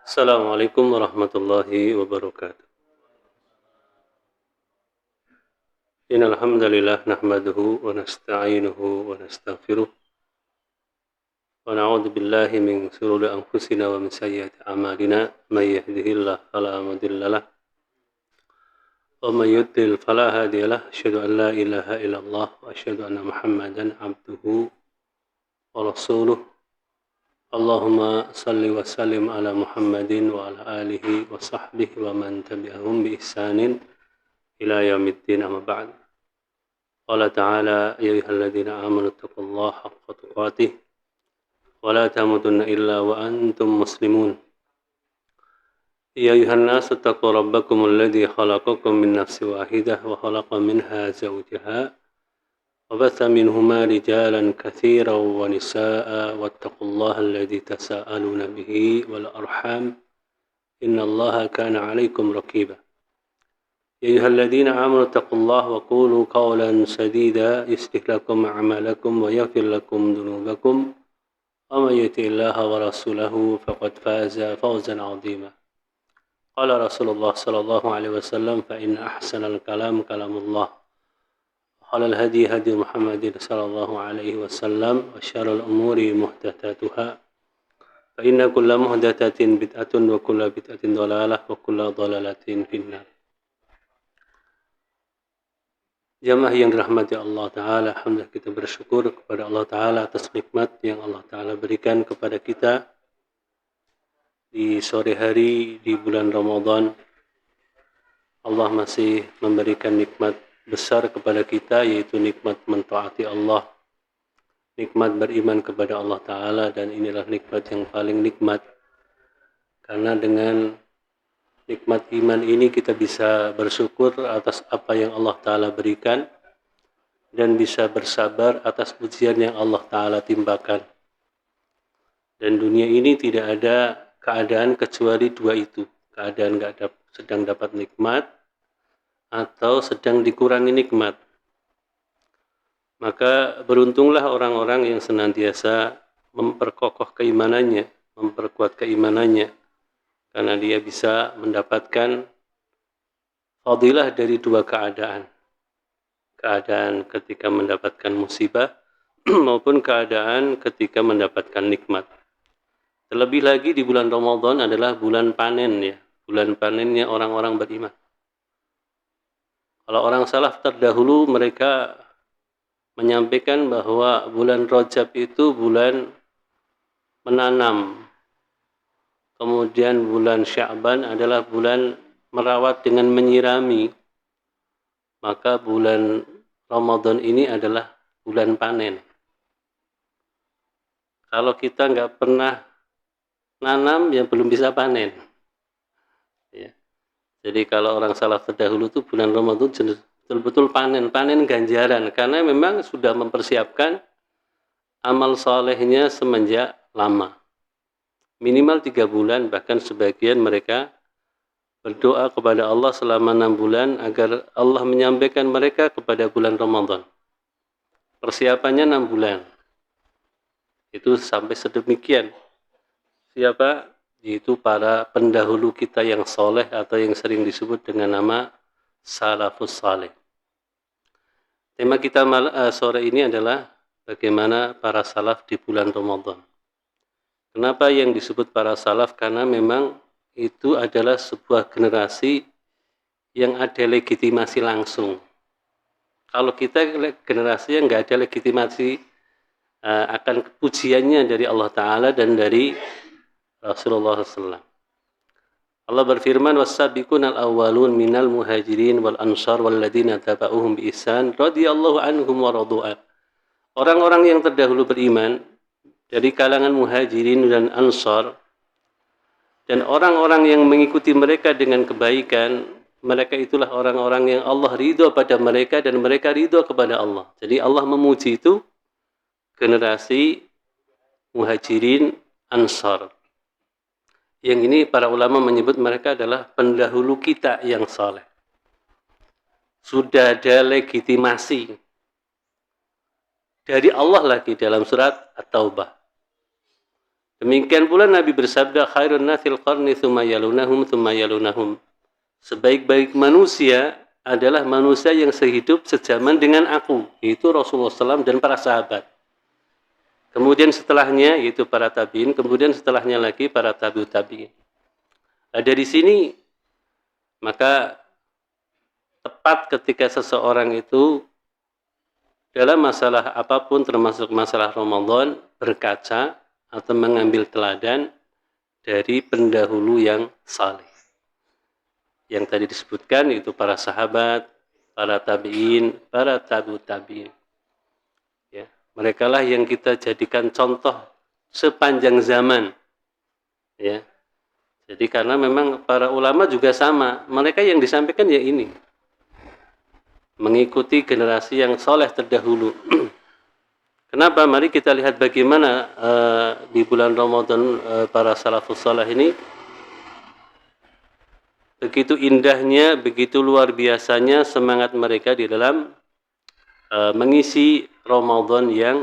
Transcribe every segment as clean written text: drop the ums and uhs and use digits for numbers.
Assalamualaikum warahmatullahi wabarakatuh. Innal hamdalillah nahmaduhu wa nasta'inuhu wa nastaghfiruh wa na'udzu billahi min shururi anfusina wa min sayyiati a'malina may yahdihillahu fala mudilla lahu wa may yudlil fala hadiya lahu asyhadu an la ilaha illallah wa asyhadu anna muhammadan abduhu wa rasuluh. Allahumma salli wa sallim ala Muhammadin wa ala alihi wa sahbihi wa man tabi'ahum bi ihsanin ila yaumiddin, amma ba'd. Qala ta'ala ya ayyuhalladzina amanu taqullaha haqqa tuqatih wa la tamutunna illa wa antum muslimun. Ya ayyuhan nasu taqu rabbakumul ladzi khalaqakum min nafsin wahidah wa khalaqa minha zawjaha wa batha minhuma rijalan katsiran wa nisaa'a wattaqullaha alladzi tasaaluna bihi wal arham innallaha kana 'alaikum raqiba. يا أيها الذين آمنوا اتقوا الله وقولوا قولا سديدا يصلح لكم أعمالكم ويغفر لكم ذنوبكم ومن يطع الله ورسوله فقد فاز فوزا عظيما. قال رسول الله صلى الله عليه وسلم فإن أحسن الكلام كلام الله وخير الهدي هدي محمد صلى الله عليه وسلم وشر الأمور محدثاتها فإن كل محدثة بدعة وكل بدعة ضلالة وكل ضلالة في النار. Jamaah yang dirahmati Allah Ta'ala, alhamdulillah kita bersyukur kepada Allah Ta'ala atas nikmat yang Allah Ta'ala berikan kepada kita di sore hari di bulan Ramadan. Allah masih memberikan nikmat besar kepada kita, yaitu nikmat mentaati Allah, nikmat beriman kepada Allah Ta'ala, dan inilah nikmat yang paling nikmat karena dengan nikmat iman ini kita bisa bersyukur atas apa yang Allah Ta'ala berikan dan bisa bersabar atas ujian yang Allah Ta'ala timpakan. Dan dunia ini tidak ada keadaan kecuali dua itu. Keadaan sedang dapat nikmat atau sedang dikurangi nikmat. Maka beruntunglah orang-orang yang senantiasa memperkokoh keimanannya, memperkuat keimanannya, karena dia bisa mendapatkan fadilah dari dua keadaan. Keadaan ketika mendapatkan musibah maupun keadaan ketika mendapatkan nikmat. Terlebih lagi di bulan Ramadan adalah bulan panen ya. Bulan panennya orang-orang beriman. Kalau orang salaf terdahulu mereka menyampaikan bahwa bulan Rajab itu bulan menanam. Kemudian bulan Sya'ban adalah bulan merawat dengan menyirami. Maka bulan Ramadan ini adalah bulan panen. Kalau kita nggak pernah nanam, ya belum bisa panen. Ya. Jadi kalau orang salaf terdahulu itu bulan Ramadan betul-betul panen ganjaran. Karena memang sudah mempersiapkan amal solehnya semenjak lama. Minimal 3 bulan, bahkan sebagian mereka berdoa kepada Allah selama 6 bulan agar Allah menyampaikan mereka kepada bulan Ramadan. Persiapannya 6 bulan. Itu sampai sedemikian. Siapa? Yaitu para pendahulu kita yang soleh atau yang sering disebut dengan nama salafus saleh. Tema kita sore ini adalah bagaimana para salaf di bulan Ramadan. Kenapa yang disebut para salaf? Karena memang itu adalah sebuah generasi yang ada legitimasi langsung. Kalau kita generasi yang nggak ada legitimasi akan pujiannya dari Allah Ta'ala dan dari Rasulullah SAW. Allah berfirman, "Was-sabiqunal awwalun minal muhajirin wal ansar walladzina taba'uhum bi ihsan radhiyallahu anhum wa radu'an." Orang-orang yang terdahulu beriman dari kalangan muhajirin dan ansar dan orang-orang yang mengikuti mereka dengan kebaikan, mereka itulah orang-orang yang Allah ridho pada mereka dan mereka ridho kepada Allah. Jadi Allah memuji itu generasi muhajirin ansar. Yang ini para ulama menyebut mereka adalah pendahulu kita yang saleh. Sudah ada legitimasi dari Allah lagi dalam surat At-Taubah. Demikian pula Nabi bersabda, khairun nasil qarni thumma yalunahum. Sebaik-baik manusia adalah manusia yang sehidup sejaman dengan aku, yaitu Rasulullah SAW dan para sahabat. Kemudian setelahnya yaitu para tabi'in, kemudian setelahnya lagi para tabi'ut tabi'in. Nah, dari sini maka tepat ketika seseorang itu dalam masalah apapun termasuk masalah Ramadan berkaca atau mengambil teladan dari pendahulu yang saleh. Yang tadi disebutkan yaitu para sahabat, para tabi'in, para tabi'ut tabi'in. Ya, merekalah yang kita jadikan contoh sepanjang zaman. Ya. Jadi karena memang para ulama juga sama, mereka yang disampaikan ya ini. Mengikuti generasi yang soleh terdahulu. Kenapa? Mari kita lihat bagaimana di bulan Ramadan para salafus saleh ini begitu indahnya, begitu luar biasanya semangat mereka di dalam mengisi Ramadan yang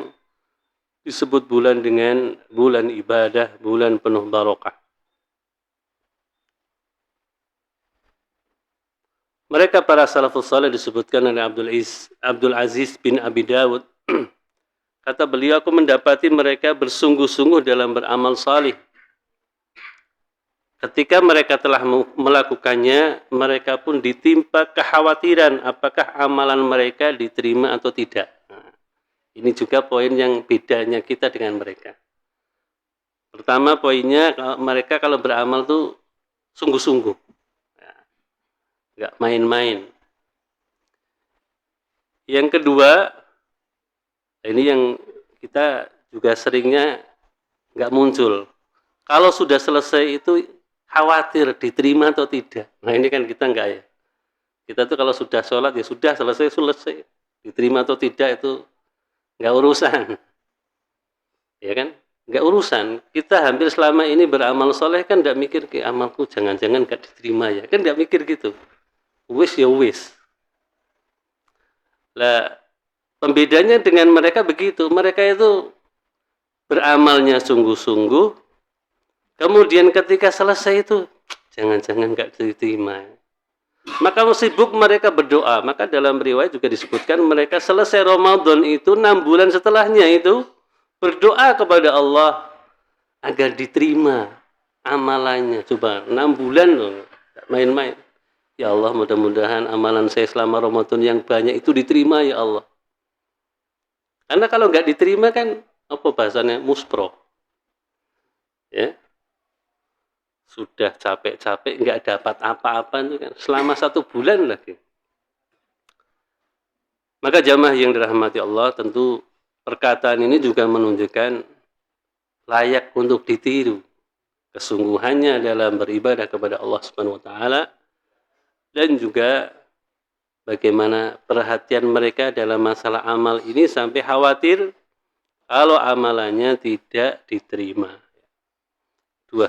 disebut bulan dengan bulan ibadah, bulan penuh barokah. Mereka para salafus saleh disebutkan oleh Abdul Aziz bin Abi Dawud. Kata beliau, aku mendapati mereka bersungguh-sungguh dalam beramal salih. Ketika mereka telah melakukannya, mereka pun ditimpa kekhawatiran apakah amalan mereka diterima atau tidak. Nah, ini juga poin yang bedanya kita dengan mereka. Pertama poinnya, mereka kalau beramal tuh sungguh-sungguh. Nggak main-main. Yang kedua, ini yang kita juga seringnya nggak muncul. Kalau sudah selesai itu khawatir diterima atau tidak. Nah ini kan kita enggak ya. Kita tuh kalau sudah sholat ya sudah selesai. Diterima atau tidak itu enggak urusan. Ya kan? Enggak urusan. Kita hampir selama ini beramal soleh kan enggak mikir ke amalku jangan-jangan enggak diterima ya. Kan enggak mikir gitu. Wis ya wis. Lah pembedanya dengan mereka begitu. Mereka itu beramalnya sungguh-sungguh. Kemudian ketika selesai itu, jangan-jangan nggak diterima. Maka sibuk mereka berdoa. Maka dalam riwayat juga disebutkan mereka selesai Ramadan itu 6 bulan setelahnya itu berdoa kepada Allah agar diterima amalannya. Coba 6 bulan loh, nggak main-main. Ya Allah, mudah-mudahan amalan saya selama Ramadan yang banyak itu diterima ya Allah. Karena kalau nggak diterima kan apa bahasanya muspro. Ya. Sudah capek-capek nggak dapat apa-apa itu kan selama 1 bulan lagi. Maka jamaah yang dirahmati Allah, tentu perkataan ini juga menunjukkan layak untuk ditiru kesungguhannya dalam beribadah kepada Allah Subhanahu wa taala dan juga bagaimana perhatian mereka dalam masalah amal ini sampai khawatir kalau amalannya tidak diterima. Dua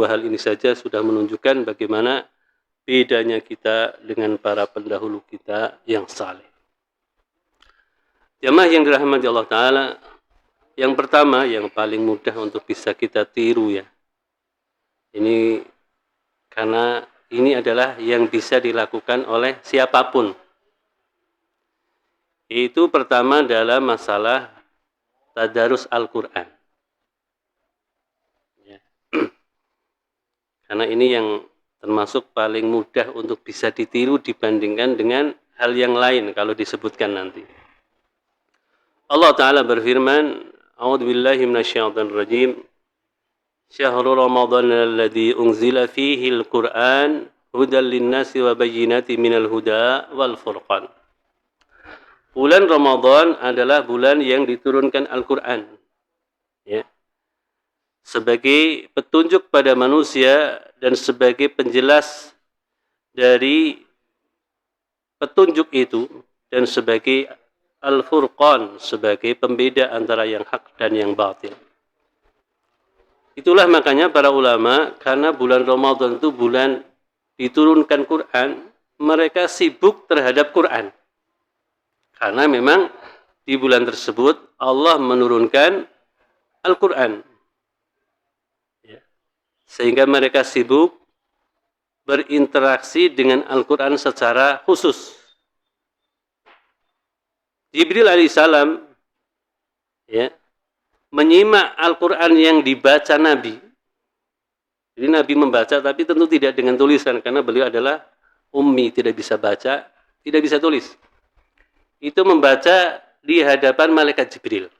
hal ini saja sudah menunjukkan bagaimana bedanya kita dengan para pendahulu kita yang saleh. Jamaah yang dirahmati Allah Ta'ala, yang pertama, yang paling mudah untuk bisa kita tiru ya. Ini karena ini adalah yang bisa dilakukan oleh siapapun. Itu pertama dalam masalah tadarus Al-Quran. Karena ini yang termasuk paling mudah untuk bisa ditiru dibandingkan dengan hal yang lain kalau disebutkan nanti. Allah Ta'ala berfirman, A'udzubillahi minasyaitonir rajim. Syahrul Ramadan alladzi unzila fihi al-Qur'an hudan lin-nasi wa bayyinatin minal huda wal furqan. Bulan Ramadan adalah bulan yang diturunkan Al-Qur'an. Ya. Sebagai petunjuk pada manusia dan sebagai penjelas dari petunjuk itu dan sebagai al-furqan, sebagai pembeda antara yang hak dan yang batil. Itulah makanya para ulama, karena bulan Ramadan itu bulan diturunkan Quran, mereka sibuk terhadap Quran. Karena memang di bulan tersebut Allah menurunkan Al-Quran. sehingga mereka sibuk berinteraksi dengan Al-Quran secara khusus. Jibril alaihissalam ya, menyimak Al-Quran yang dibaca Nabi. Jadi Nabi membaca, tapi tentu tidak dengan tulisan, karena beliau adalah ummi, tidak bisa baca, tidak bisa tulis. Itu membaca di hadapan malaikat Jibril.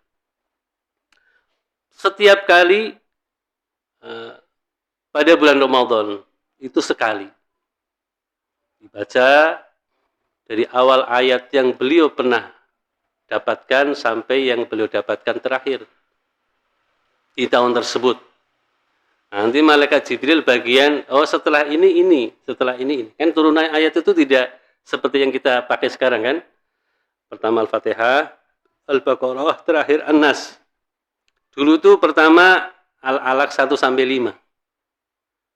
Setiap kali pada bulan Ramadan, itu sekali. Dibaca dari awal ayat yang beliau pernah dapatkan sampai yang beliau dapatkan terakhir di tahun tersebut. Nanti malaikat Jibril bagian, setelah ini. Kan turunan ayat itu tidak seperti yang kita pakai sekarang kan. Pertama Al-Fatihah, Al-Baqarah, terakhir An-Nas. Dulu tuh pertama Al-Alaq 1 sampai 5.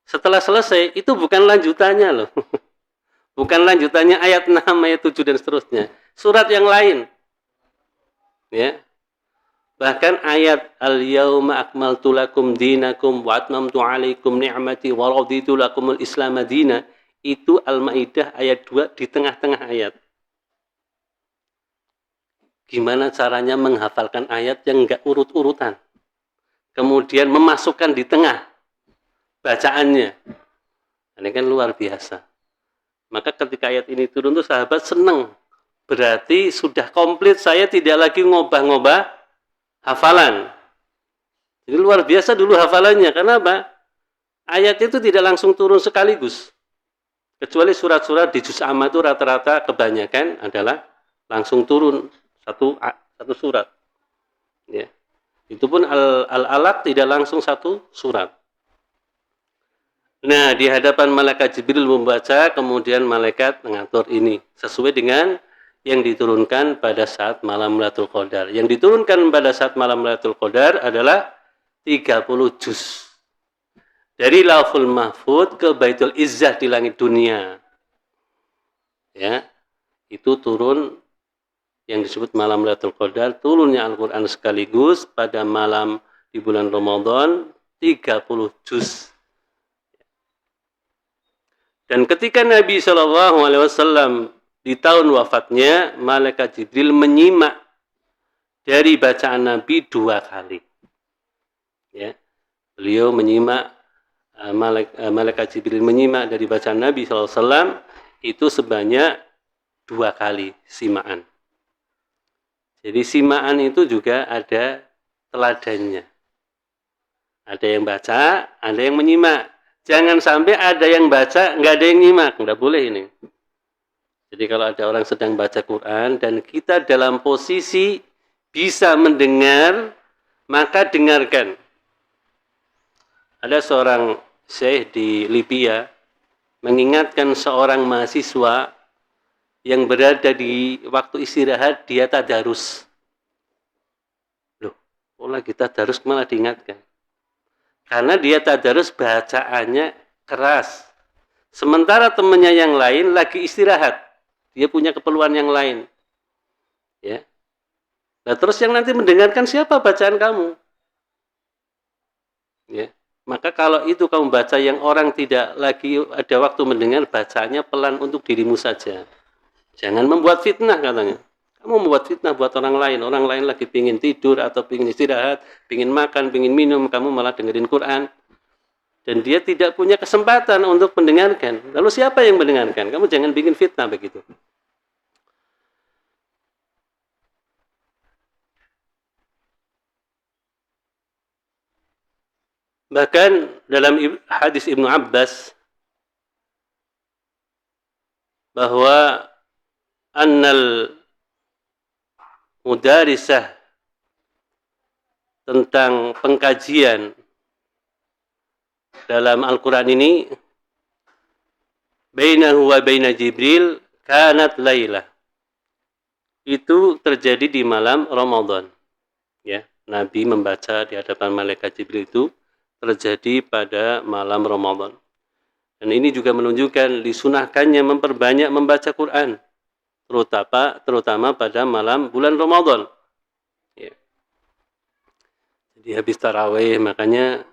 Setelah selesai, itu bukan lanjutannya loh. Bukan lanjutannya ayat 6, ayat 7 dan seterusnya. Surat yang lain. Ya. Bahkan ayat al-yauma akmaltu lakum dinakum wa atmamtu alaikum ni'mati wa raditu lakumul islam madina, itu Al-Maidah ayat 2 di tengah-tengah ayat. Gimana caranya menghafalkan ayat yang enggak urut-urutan? Kemudian memasukkan di tengah bacaannya. Ini kan luar biasa. Maka ketika ayat ini turun tuh sahabat senang. Berarti sudah komplit, saya tidak lagi ngobah-ngobah hafalan. Jadi luar biasa dulu hafalannya. Kenapa? Ayat itu tidak langsung turun sekaligus. Kecuali surat-surat di juz amma itu rata-rata kebanyakan adalah langsung turun satu surat. Ya. Itu pun Al-Alaq tidak langsung satu surat. Nah, di hadapan malaikat Jibril membaca, kemudian malaikat mengatur ini sesuai dengan yang diturunkan pada saat malam Lailatul Qadar. Yang diturunkan pada saat malam Lailatul Qadar adalah 30 juz. Dari Lauhul Mahfuz ke Baitul Izzah di langit dunia. Ya. Itu turun yang disebut malam Lailatul Qadar, turunnya Al-Qur'an sekaligus pada malam di bulan Ramadan 30 juz. Dan ketika Nabi SAW di tahun wafatnya, malaikat Jibril menyimak dari bacaan Nabi 2 kali. Ya, beliau menyimak, malaikat Jibril menyimak dari bacaan Nabi SAW itu sebanyak 2 kali simaan. Jadi simaan itu juga ada teladannya. Ada yang baca, ada yang menyimak. Jangan sampai ada yang baca, nggak ada yang nyimak. Nggak boleh ini. Jadi kalau ada orang sedang baca Quran dan kita dalam posisi bisa mendengar, maka dengarkan. Ada seorang syekh di Libya mengingatkan seorang mahasiswa yang berada di waktu istirahat, dia tadarus. Loh, kok lagi tadarus malah diingatkan? Karena dia tadarus bacaannya keras. Sementara temannya yang lain lagi istirahat. Dia punya keperluan yang lain. Ya. Nah, terus yang nanti mendengarkan siapa bacaan kamu? Ya. Maka kalau itu kamu baca yang orang tidak lagi ada waktu mendengar, bacanya pelan untuk dirimu saja. Jangan membuat fitnah katanya. Kamu membuat fitnah buat orang lain lagi pingin tidur atau pingin istirahat, pingin makan, pingin minum, kamu malah dengerin Quran. Dan dia tidak punya kesempatan untuk mendengarkan. Lalu siapa yang mendengarkan? Kamu jangan bikin fitnah begitu. Bahkan dalam hadis Ibnu Abbas bahwa annal mudarisah tentang pengkajian dalam Al-Quran ini bainahu wa baina Jibril kanat lailah. Itu terjadi di malam Ramadan. Ya, Nabi membaca di hadapan malaikat Jibril itu terjadi pada malam Ramadan. Dan ini juga menunjukkan disunahkannya memperbanyak membaca Quran, terutama pada malam bulan Ramadan. Ya. Jadi habis tarawih, makanya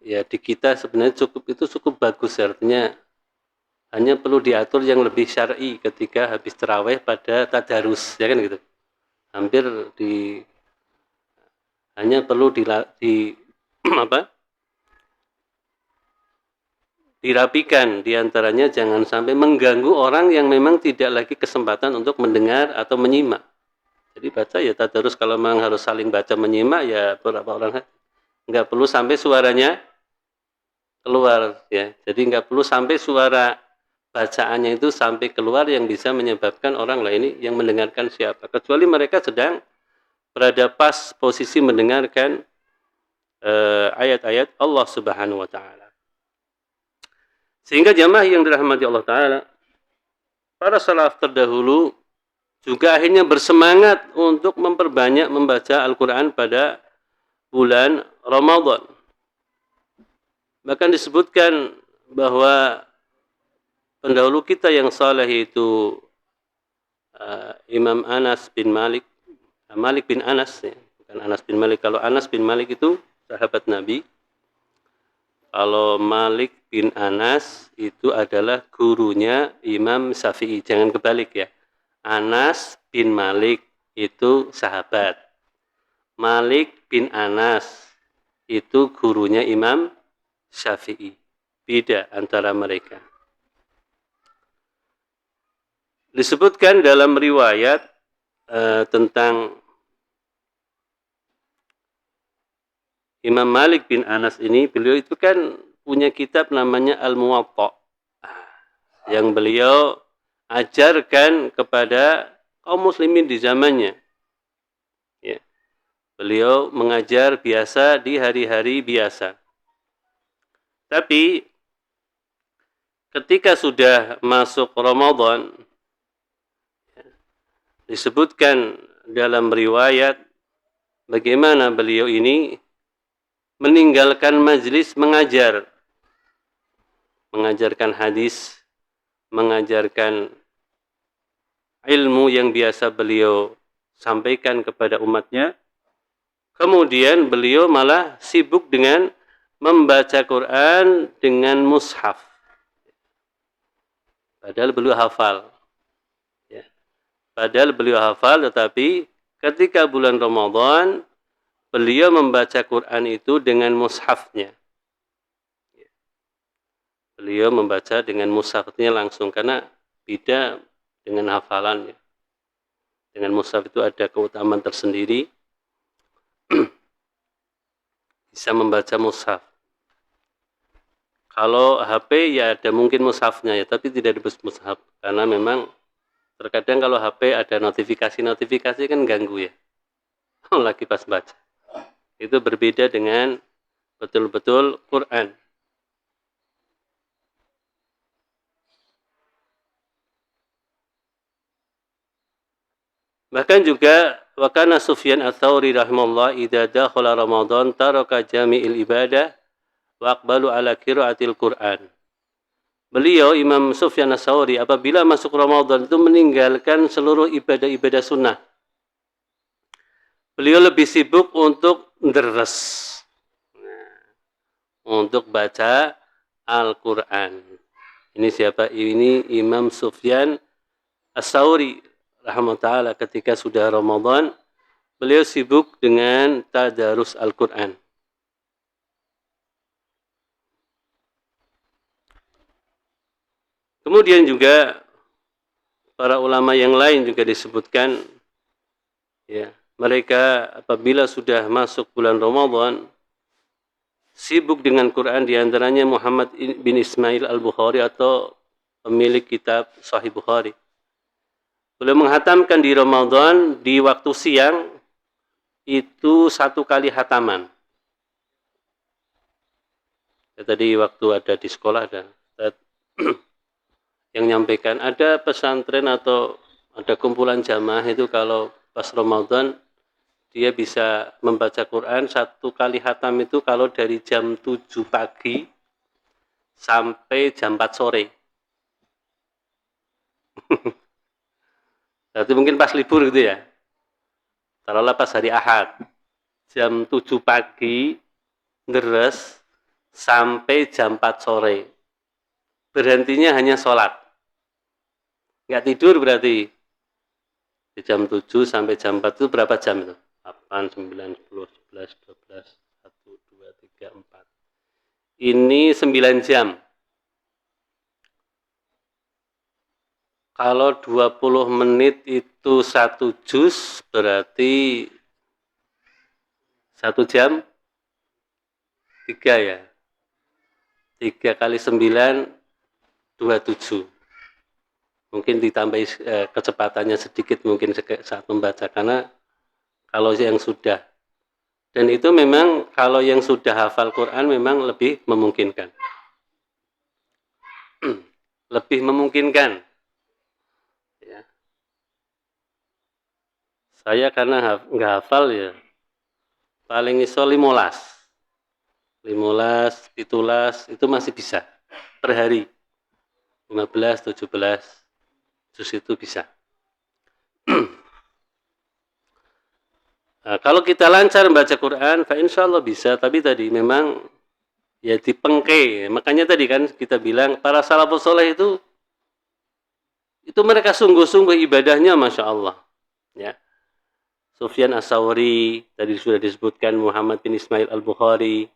ya di kita sebenarnya cukup bagus, artinya hanya perlu diatur yang lebih syar'i ketika habis tarawih pada tadarus, ya kan gitu. Hampir hanya perlu dirapikan, diantaranya jangan sampai mengganggu orang yang memang tidak lagi kesempatan untuk mendengar atau menyimak. Jadi baca ya tadarus, kalau memang harus saling baca menyimak ya beberapa orang, nggak perlu sampai suaranya keluar ya. Jadi nggak perlu sampai suara bacaannya itu sampai keluar yang bisa menyebabkan orang lain ini yang mendengarkan siapa, kecuali mereka sedang berada pas posisi mendengarkan ayat-ayat Allah Subhanahu wa taala. Sehingga jamaah yang dirahmati Allah taala, para salaf terdahulu juga akhirnya bersemangat untuk memperbanyak membaca Al-Qur'an pada bulan Ramadan. Bahkan disebutkan bahwa pendahulu kita yang saleh itu Imam Anas bin Malik bin Anas, ya. Bukan Anas bin Malik. Kalau Anas bin Malik itu sahabat Nabi. Kalau Malik bin Anas itu adalah gurunya Imam Syafi'i. Jangan kebalik ya. Anas bin Malik itu sahabat. Malik bin Anas itu gurunya Imam Syafi'i. Beda antara mereka. Disebutkan dalam riwayat tentang Imam Malik bin Anas ini, beliau itu kan punya kitab namanya Al-Muwatta, yang beliau ajarkan kepada kaum muslimin di zamannya. Ya. Beliau mengajar biasa di hari-hari biasa. Tapi ketika sudah masuk Ramadan, disebutkan dalam riwayat bagaimana beliau ini meninggalkan majlis mengajarkan hadis, mengajarkan ilmu yang biasa beliau sampaikan kepada umatnya. Kemudian beliau malah sibuk dengan membaca Quran dengan mushaf. Padahal beliau hafal. Ya. Padahal beliau hafal, tetapi ketika bulan Ramadan beliau membaca Quran itu dengan mushafnya. Beliau membaca dengan mushafnya langsung, karena beda dengan hafalannya. Dengan mushaf itu ada keutamaan tersendiri. Bisa membaca mushaf. Kalau HP ya ada mungkin mushafnya ya, tapi tidak disebut mushaf. Karena memang terkadang kalau HP ada notifikasi kan ganggu ya. Lagi pas baca. Itu berbeda dengan betul-betul Quran. Bahkan juga wa kana Sufyan ats-Tsauri rahimahullah idza dakhala Ramadan taraka jami'il ibadah wa aqbalu ala qiraatil Quran. Beliau Imam Sufyan ats-Tsauri apabila masuk Ramadan itu meninggalkan seluruh ibadah-ibadah sunnah. Beliau lebih sibuk untuk deres, untuk baca Al-Quran. Ini siapa? Ini Imam Sufyan ats-Tsauri rahimahullah, ketika sudah Ramadan, beliau sibuk dengan tadarus Al-Quran. Kemudian juga para ulama yang lain juga disebutkan, ya, mereka apabila sudah masuk bulan Ramadan sibuk dengan Quran, diantaranya Muhammad bin Ismail al-Bukhari atau pemilik kitab Sahih Bukhari. Beliau menghatamkan di Ramadan di waktu siang itu 1 kali hataman. Ya, tadi waktu ada di sekolah ada yang nyampaikan, ada pesantren atau ada kumpulan jamaah itu kalau pas Ramadan dia bisa membaca Quran 1 kali hatam itu kalau dari jam 7 pagi sampai jam 4 sore. Berarti mungkin pas libur gitu ya. Taruhlah pas hari Ahad. Jam 7 pagi deres sampai jam 4 sore. Berhentinya hanya sholat. Nggak tidur berarti. Di jam 7 sampai jam 4 itu berapa jam itu? 8, 9, 10, 11, 12, 1, 2, 3, 4. Ini 9 jam. Kalau 20 menit itu 1 juz, berarti 1 jam 3 ya. 3 kali 9, 27. Mungkin ditambah kecepatannya sedikit mungkin saat membaca, karena kalau yang sudah, dan itu memang kalau yang sudah hafal Quran memang lebih memungkinkan. Lebih memungkinkan. Ya. Saya karena nggak hafal ya, paling iso 15, 17 itu masih bisa per hari. 15, 17 juz itu bisa. Nah, kalau kita lancar membaca Quran, insya Allah bisa. Tapi tadi memang ya dipengke. Makanya tadi kan kita bilang para salafus soleh itu mereka sungguh-sungguh ibadahnya, masya Allah. Ya. Sufyan As-Sawri tadi sudah disebutkan, Muhammad bin Ismail Al-Bukhari,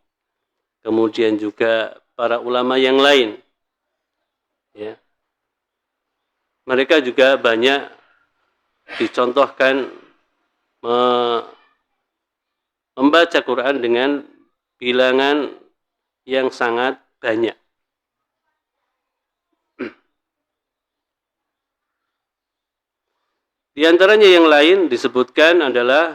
kemudian juga para ulama yang lain. Ya. Mereka juga banyak dicontohkan membaca Quran dengan bilangan yang sangat banyak. Di antaranya yang lain disebutkan adalah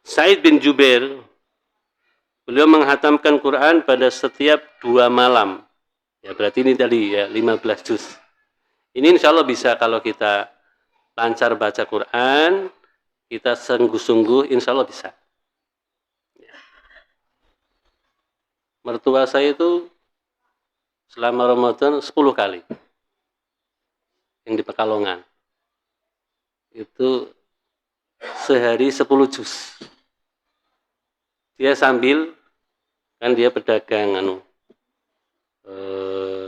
Sa'id bin Jubair. Beliau menghatamkan Quran pada setiap 2 malam. Ya, berarti ini tadi ya 15 juz. Ini insya Allah bisa kalau kita lancar baca Quran, kita sungguh-sungguh, insya Allah bisa. Ya. Mertua saya itu selama Ramadan 10 kali yang di Pekalongan. Itu sehari 10 juz. Dia sambil, kan dia pedagang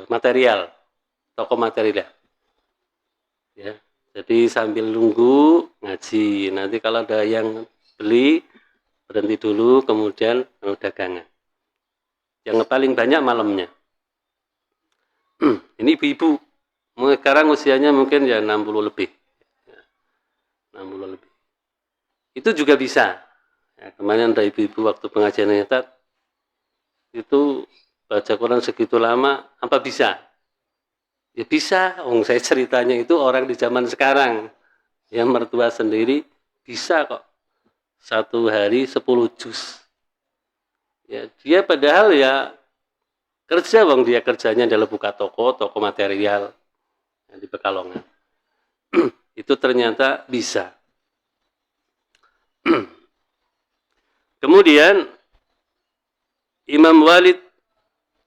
material, toko material. Ya. Jadi sambil nunggu ngaji. Nanti kalau ada yang beli, berhenti dulu, kemudian dagangan. Yang paling banyak malamnya. Ini ibu-ibu. Sekarang usianya mungkin ya 60 lebih. 60 lebih. Itu juga bisa. Ya, kemarin ada ibu-ibu waktu pengajian nyetat, itu baca Quran segitu lama, apa bisa? Ya bisa. Saya ceritanya itu orang di zaman sekarang. Yang mertua sendiri bisa kok. 1 hari 10 juz. Ya, dia padahal ya kerja, dia kerjanya adalah buka toko material di Pekalongan. Itu ternyata bisa. Kemudian Imam Walid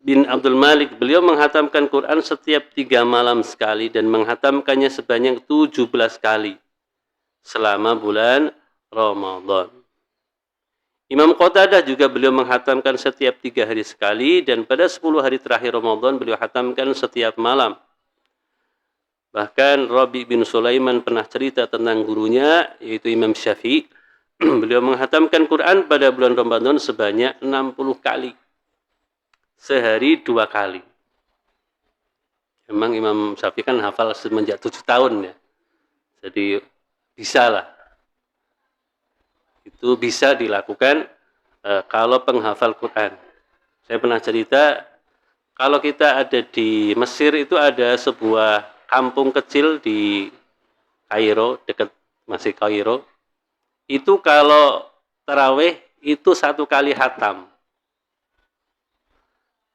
bin Abdul Malik, beliau menghatamkan Quran setiap 3 malam sekali dan menghatamkannya sebanyak 17 kali selama bulan Ramadan. Imam Qatadah juga beliau menghatamkan setiap 3 hari sekali, dan pada 10 hari terakhir Ramadan beliau hatamkan setiap malam. Bahkan Rabi bin Sulaiman pernah cerita tentang gurunya, yaitu Imam Syafi'i. Beliau menghatamkan Quran pada bulan Ramadan sebanyak 60 kali. Sehari 2 kali. Memang Imam Syafi'i kan hafal semenjak 7 tahun ya. Jadi bisa lah. Itu bisa dilakukan kalau penghafal Quran. Saya pernah cerita, kalau kita ada di Mesir itu ada sebuah kampung kecil di Kairo, dekat masih Kairo. Itu kalau taraweh itu 1 kali hatam.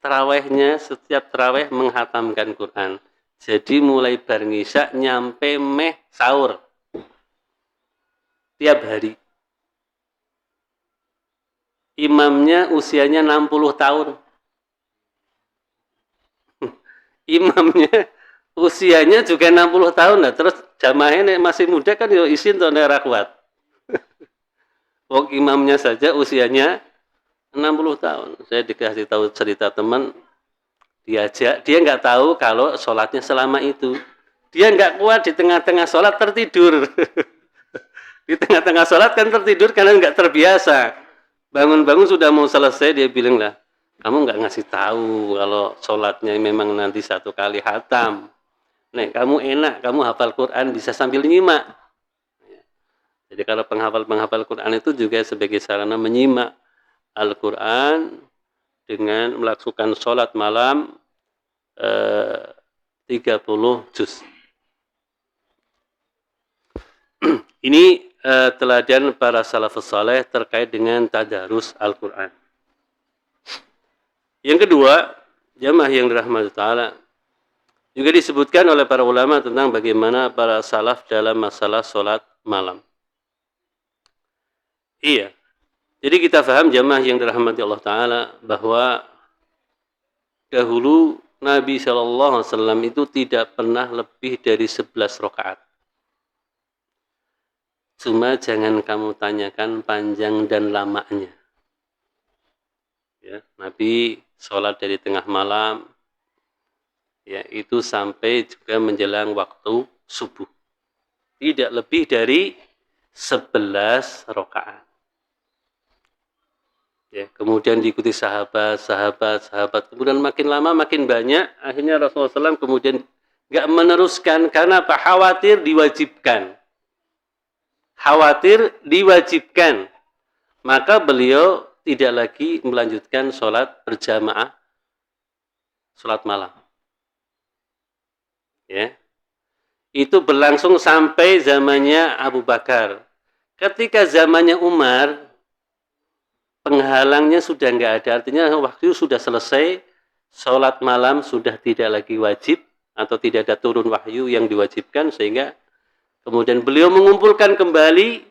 Tarawehnya setiap taraweh menghatamkan Quran. Jadi mulai bar isya nyampe meh sahur. Tiap hari. Imamnya usianya 60 tahun. Imamnya usianya juga 60 tahun lah. Terus jamaahnya masih muda kan yo isin to nek ra kuat. Wong imamnya saja usianya 60 tahun. Saya dikasih tahu cerita teman, dia nggak tahu kalau sholatnya selama itu. Dia nggak kuat di tengah-tengah sholat tertidur. Di tengah-tengah sholat kan tertidur karena nggak terbiasa. Bangun-bangun sudah mau selesai, dia bilang lah, kamu nggak ngasih tahu kalau sholatnya memang nanti 1 kali hatam. Nek, kamu enak, kamu hafal Quran bisa sambil nyimak. Jadi kalau penghafal Quran itu juga sebagai sarana menyimak Al-Quran dengan melakukan sholat malam 30 juz. Ini teladan para salafus saleh terkait dengan tadarus Al-Quran. Yang kedua, jamaah yang dirahmati ta'ala, juga disebutkan oleh para ulama tentang bagaimana para salaf dalam masalah sholat malam. Iya. Jadi kita faham jamaah yang dirahmati Allah Ta'ala bahwa dahulu Nabi SAW itu tidak pernah lebih dari 11 rakaat. Cuma jangan kamu tanyakan panjang dan lamanya. Ya, Nabi sholat dari tengah malam, ya, itu sampai juga menjelang waktu subuh. Tidak lebih dari 11 rakaat. Ya, kemudian diikuti sahabat. Kemudian makin lama makin banyak. Akhirnya Rasulullah SAW kemudian nggak meneruskan karena apa? Khawatir diwajibkan. Maka beliau tidak lagi melanjutkan sholat berjamaah, sholat malam. Ya, itu berlangsung sampai zamannya Abu Bakar. Ketika zamannya Umar, penghalangnya sudah nggak ada, artinya waktu sudah selesai, sholat malam sudah tidak lagi wajib atau tidak ada turun wahyu yang diwajibkan, sehingga kemudian beliau mengumpulkan kembali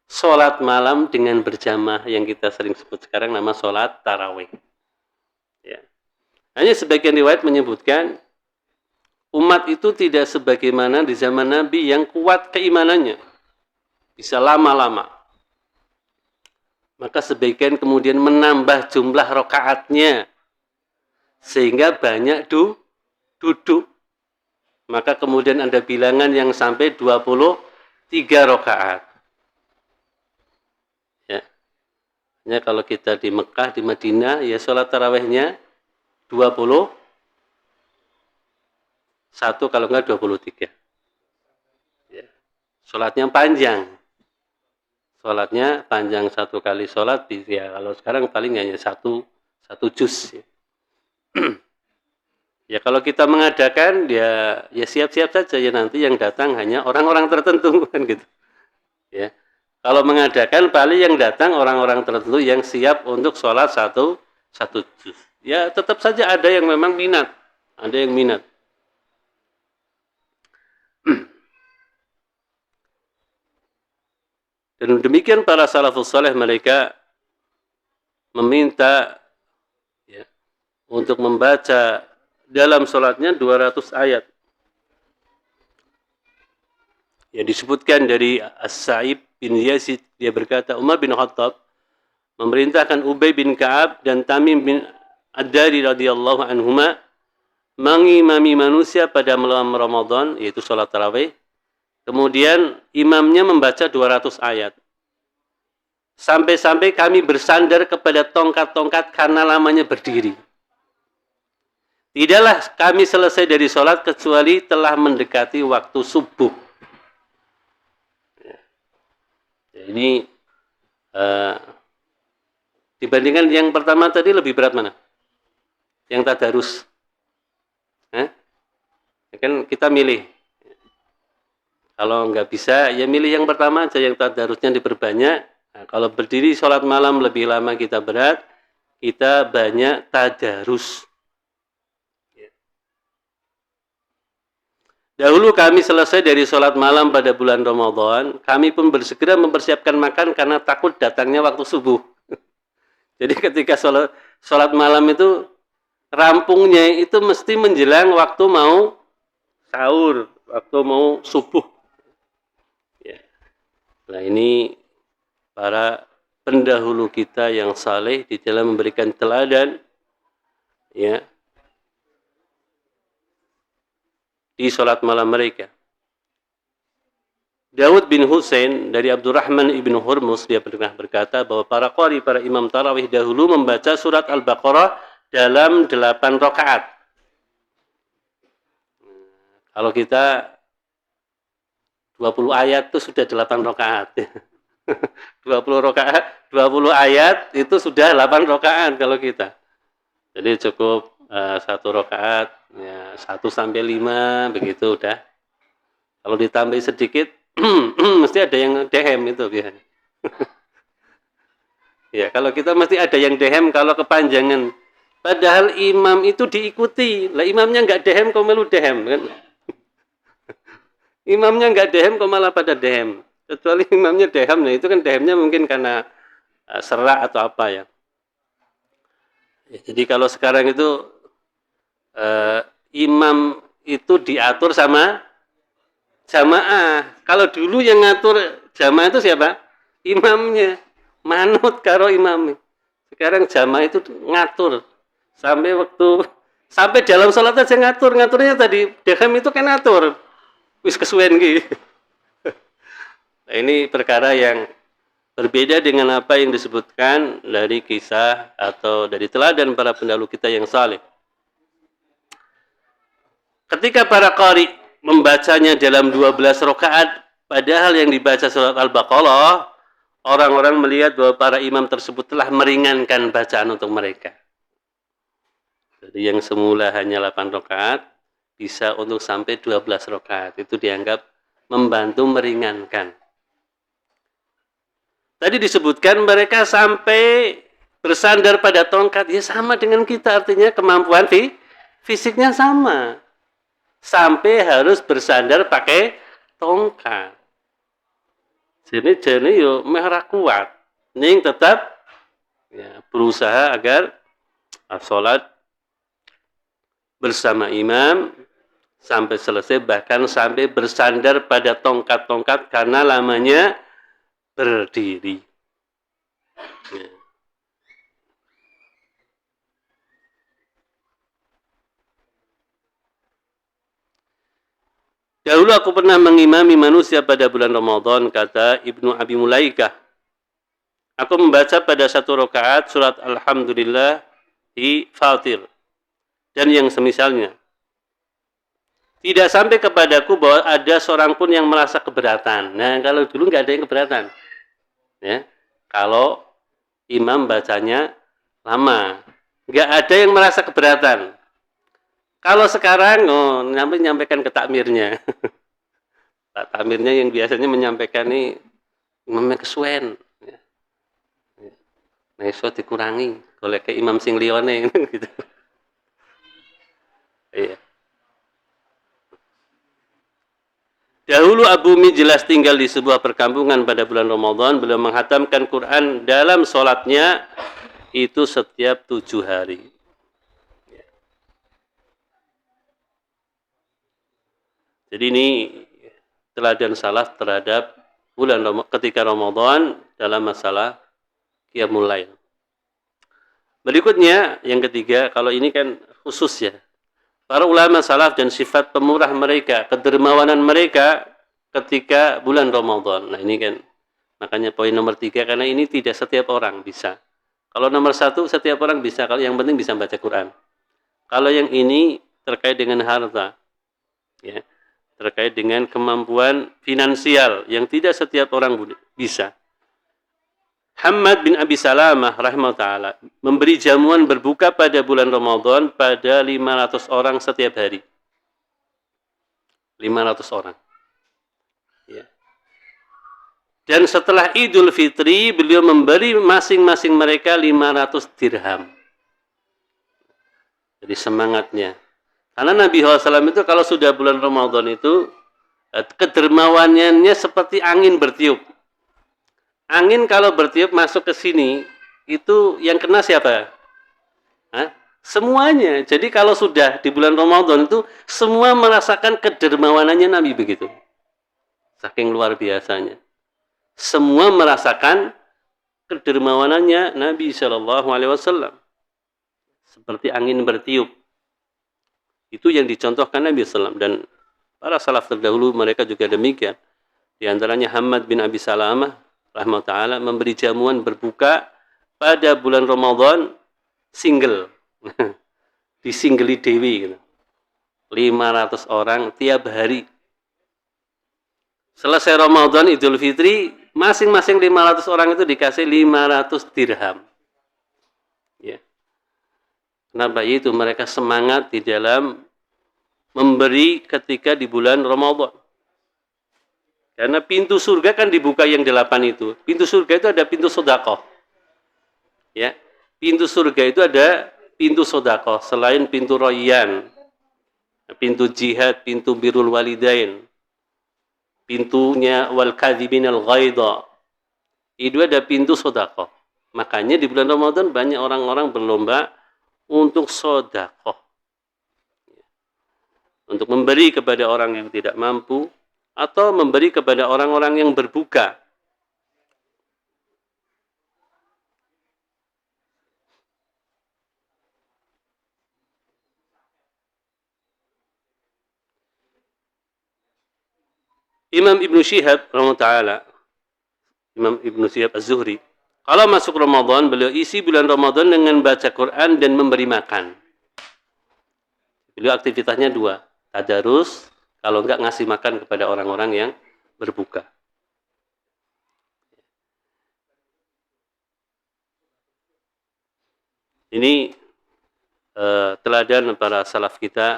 sholat malam dengan berjamaah yang kita sering sebut sekarang nama sholat tarawih. Ya. Hanya sebagian riwayat menyebutkan umat itu tidak sebagaimana di zaman Nabi yang kuat keimanannya, bisa lama-lama. Maka sebagian kemudian menambah jumlah rakaatnya sehingga banyak duduk. Maka kemudian ada bilangan yang sampai 23 rakaat. Ya. Hanya kalau kita di Mekah, di Madinah, ya sholat tarawihnya 21 kalau enggak 23. Ya. Sholatnya panjang. Sholatnya panjang 1 kali sholat, ya kalau sekarang paling hanya satu juz. Ya. Ya kalau kita mengadakan, ya siap-siap saja ya nanti yang datang hanya orang-orang tertentu kan gitu. Ya. Kalau mengadakan paling yang datang orang-orang tertentu yang siap untuk sholat satu juz. Ya tetap saja ada yang memang minat, ada yang minat. Dan demikian para salafus saleh mereka meminta ya, untuk membaca dalam sholatnya 200 ayat. Ya disebutkan dari As-Sa'ib bin Yazid, dia berkata Umar bin Khattab memerintahkan Ubay bin Ka'ab dan Tamim bin Ad-Dari radhiyallahu anhuma mengimami manusia pada malam Ramadan, yaitu sholat tarawih. Kemudian imamnya membaca 200 ayat. Sampai-sampai kami bersandar kepada tongkat-tongkat karena lamanya berdiri. Tidaklah kami selesai dari sholat kecuali telah mendekati waktu subuh. Ini dibandingkan yang pertama tadi lebih berat mana? Yang tadarus. Kan kita milih. Kalau nggak bisa, ya milih yang pertama aja, yang tadarusnya diperbanyak. Nah, kalau berdiri sholat malam lebih lama kita berat, kita banyak tadarus. Dahulu kami selesai dari sholat malam pada bulan Ramadan, kami pun bersegera mempersiapkan makan karena takut datangnya waktu subuh. Jadi ketika sholat malam itu, rampungnya itu mesti menjelang waktu mau sahur, waktu mau subuh. Nah ini para pendahulu kita yang saleh di dalam memberikan teladan, ya, di sholat malam mereka. Daud bin Husain dari Abdurrahman ibnu Hurmus, dia pernah berkata bahwa para qari, para imam tarawih dahulu membaca surat Al-Baqarah dalam 8 rakaat. Kalau kita 20 ayat itu sudah 8 rakaat. 20 rakaat, 20 ayat itu sudah 8 rakaat kalau kita. Jadi cukup 1 rakaat, ya 1 sampai 5 begitu udah. Kalau ditambah sedikit mesti ada yang dehem itu biasanya. Ya, kalau kita mesti ada yang dehem kalau kepanjangan. Padahal imam itu diikuti. Lah imamnya nggak dehem kok melu dehem kan? Imamnya nggak dehem kok malah pada dehem. Kecuali imamnya dehem, nah itu kan dehemnya mungkin karena serak atau apa ya. Ya, jadi kalau sekarang itu imam itu diatur sama jamaah. Kalau dulu yang ngatur jamaah itu siapa? Imamnya. Manut karo imam. Sekarang jamaah itu ngatur. Sampai dalam sholat aja ngatur. Ngaturnya tadi dehem itu kan ngatur. Wis kesuwen ki. Nah, ini perkara yang berbeda dengan apa yang disebutkan dari kisah atau dari teladan para pendahulu kita yang saleh. Ketika para qari membacanya dalam 12 rakaat, padahal yang dibaca surat Al-Baqarah, orang-orang melihat bahwa para imam tersebut telah meringankan bacaan untuk mereka. Jadi yang semula hanya 8 rakaat, bisa untuk sampai 12 rakaat. Itu dianggap membantu meringankan. Tadi disebutkan mereka sampai bersandar pada tongkat. Ya sama dengan kita, artinya kemampuan fisiknya sama. Sampai harus bersandar pakai tongkat. Jadi yo merah kuat. Ning tetap ya, berusaha agar sholat bersama imam sampai selesai, bahkan sampai bersandar pada tongkat-tongkat karena lamanya berdiri. Ya. Dahulu aku pernah mengimami manusia pada bulan Ramadan, kata Ibnu Abi Mulaikah. Aku membaca pada 1 rakaat surat Alhamdulillah di Fatir dan yang semisalnya. Tidak sampai kepadaku bahwa ada seorang pun yang merasa keberatan. Nah, kalau dulu nggak ada yang keberatan. Ya, kalau imam bacanya lama, nggak ada yang merasa keberatan. Kalau sekarang, nyampaikan ke takmirnya. Takmirnya yang biasanya menyampaikan ini imamnya kesuwen. Nah, iso dikurangi, oleh ke imam sing liyane gitu. Iya. Dahulu Abu Mi jelas tinggal di sebuah perkampungan pada bulan Ramadan. Beliau menghatamkan Quran dalam sholatnya itu setiap 7 hari. Jadi ini teladan salaf terhadap bulan ketika Ramadan dalam masalah qiyamul lail. Berikutnya yang ketiga, kalau ini kan khusus ya. Para ulama salaf dan sifat pemurah mereka, kedermawanan mereka ketika bulan Ramadan. Nah ini kan makanya poin nomor 3, karena ini tidak setiap orang bisa. Kalau nomor 1 setiap orang bisa, kalau yang penting bisa baca Quran. Kalau yang ini terkait dengan harta, ya, terkait dengan kemampuan finansial yang tidak setiap orang bisa. Hammad bin Abi Salamah rahimahullah ta'ala memberi jamuan berbuka pada bulan Ramadan pada 500 orang setiap hari. 500 orang. Ya. Dan setelah Idul Fitri, beliau memberi masing-masing mereka 500 dirham. Jadi semangatnya. Karena Nabi SAW itu kalau sudah bulan Ramadan itu, kedermawanannya seperti angin bertiup. Angin kalau bertiup masuk ke sini, itu yang kena siapa? Hah? Semuanya. Jadi kalau sudah di bulan Ramadan itu, semua merasakan kedermawanannya Nabi begitu. Saking luar biasanya. Semua merasakan kedermawanannya Nabi Shallallahu Alaihi Wasallam, seperti angin bertiup. Itu yang dicontohkan Nabi SAW, dan para salaf terdahulu mereka juga demikian. Di antaranya Hamad bin Abi Salamah rahimahullah taala memberi jamuan berbuka pada bulan Ramadan single. Disinggeli dewi gitu. 500 orang tiap hari. Selesai Ramadan Idul Fitri, masing-masing 500 orang itu dikasih 500 dirham. Ya. Kenapa itu? Mereka semangat di dalam memberi ketika di bulan Ramadan. Karena pintu surga kan dibuka yang 8 itu. Pintu surga itu ada pintu sedekah. Ya. Pintu surga itu ada pintu sedekah selain pintu Rayyan. Pintu jihad, pintu birrul walidain. Pintunya wal kadzibinal ghaidha. Itu ada pintu sedekah. Makanya di bulan Ramadan banyak orang-orang berlomba untuk sedekah. Untuk memberi kepada orang yang tidak mampu atau memberi kepada orang-orang yang berbuka. Imam Ibnu Syihab rahimahullah, Imam Ibnu Syihab Az-Zuhri, kalau masuk Ramadan, beliau isi bulan Ramadan dengan baca Quran dan memberi makan. Beliau aktivitasnya 2, tadarus, kalau enggak ngasih makan kepada orang-orang yang berbuka. Ini teladan para salaf kita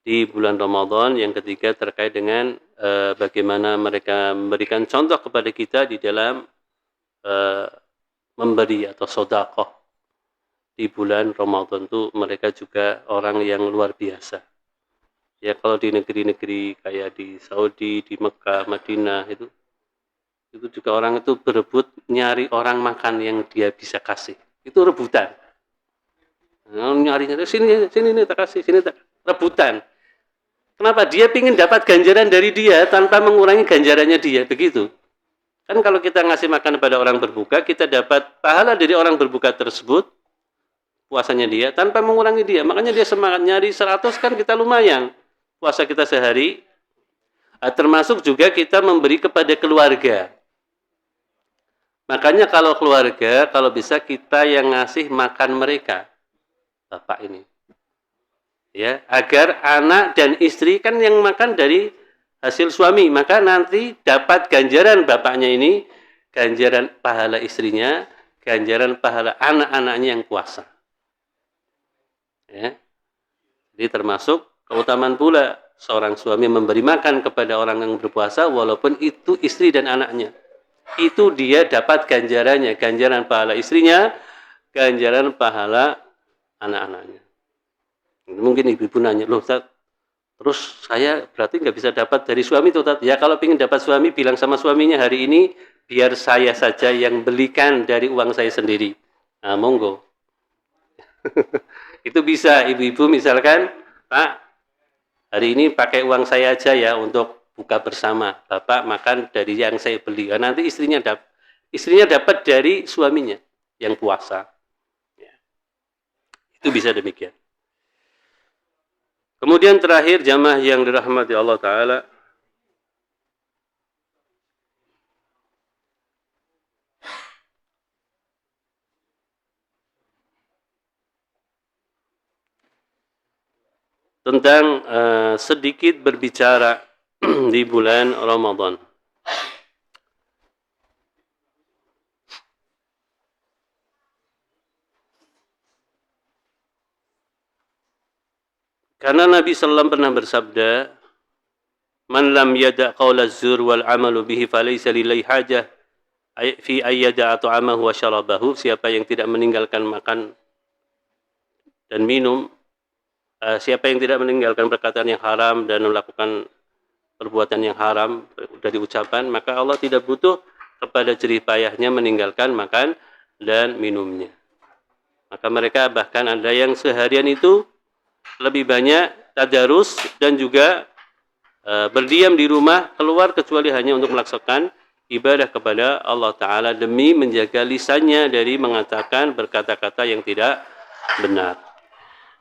di bulan Ramadan. Yang ketiga terkait dengan bagaimana mereka memberikan contoh kepada kita di dalam memberi atau sedekah di bulan Ramadan. Itu mereka juga orang yang luar biasa. Ya, kalau di negeri-negeri kayak di Saudi, di Mekah, Madinah itu juga orang itu berebut nyari orang makan yang dia bisa kasih. Itu rebutan. Nyari sini nih tak kasih, sini tak, rebutan. Kenapa? Dia ingin dapat ganjaran dari dia tanpa mengurangi ganjarannya dia, begitu. Kan kalau kita ngasih makan kepada orang berbuka, kita dapat pahala dari orang berbuka tersebut, puasanya dia, tanpa mengurangi dia. Makanya dia semangat nyari 100, kan kita lumayan. Puasa kita sehari, termasuk juga kita memberi kepada keluarga. Makanya kalau keluarga, kalau bisa kita yang ngasih makan mereka. Bapak ini. Ya, agar anak dan istri kan yang makan dari hasil suami, maka nanti dapat ganjaran bapaknya ini, ganjaran pahala istrinya, ganjaran pahala anak-anaknya yang puasa. Ya. Jadi termasuk keutamaan pula seorang suami memberi makan kepada orang yang berpuasa walaupun itu istri dan anaknya. Itu dia dapat ganjarannya, ganjaran pahala istrinya, ganjaran pahala anak-anaknya. Mungkin ibu-ibu nanya, loh Ustaz, terus saya berarti nggak bisa dapat dari suami tuh Ustaz? Ya kalau ingin dapat suami, bilang sama suaminya, hari ini biar saya saja yang belikan dari uang saya sendiri. Nah, monggo. Itu bisa ibu-ibu misalkan, Pak, hari ini pakai uang saya aja ya untuk buka bersama. Bapak makan dari yang saya beli. Nah, nanti istrinya dapat dari suaminya yang puasa. Ya. Itu bisa demikian. Kemudian terakhir jamaah yang dirahmati Allah Ta'ala, tentang sedikit berbicara di bulan Ramadan. Karena Nabi SAW pernah bersabda, "Man lam yada' qawla zur wal amalu bihi falaysa lillahi hajah fi ayyada' ta'amahu wa syarabahu." Siapa yang tidak meninggalkan makan dan minum, siapa yang tidak meninggalkan perkataan yang haram dan melakukan perbuatan yang haram dari ucapan, maka Allah tidak butuh kepada jerih payahnya meninggalkan makan dan minumnya. Maka mereka bahkan ada yang seharian itu lebih banyak tadarus dan juga berdiam di rumah, keluar kecuali hanya untuk melaksanakan ibadah kepada Allah Ta'ala demi menjaga lisannya dari mengatakan berkata-kata yang tidak benar.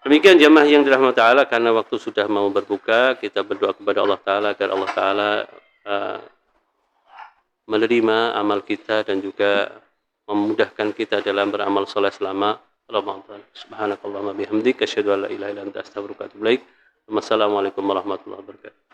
Demikian jamaah yang dirahmati Allah, karena waktu sudah mau berbuka, kita berdoa kepada Allah Ta'ala agar Allah Ta'ala menerima amal kita dan juga memudahkan kita dalam beramal soleh selama Ramadan. Subhanakallahumma bihamdik, asyhadu an la ilaha illa anta, astaghfiruka wa atubu ilaik. Wassalamualaikum warahmatullahi wabarakatuh.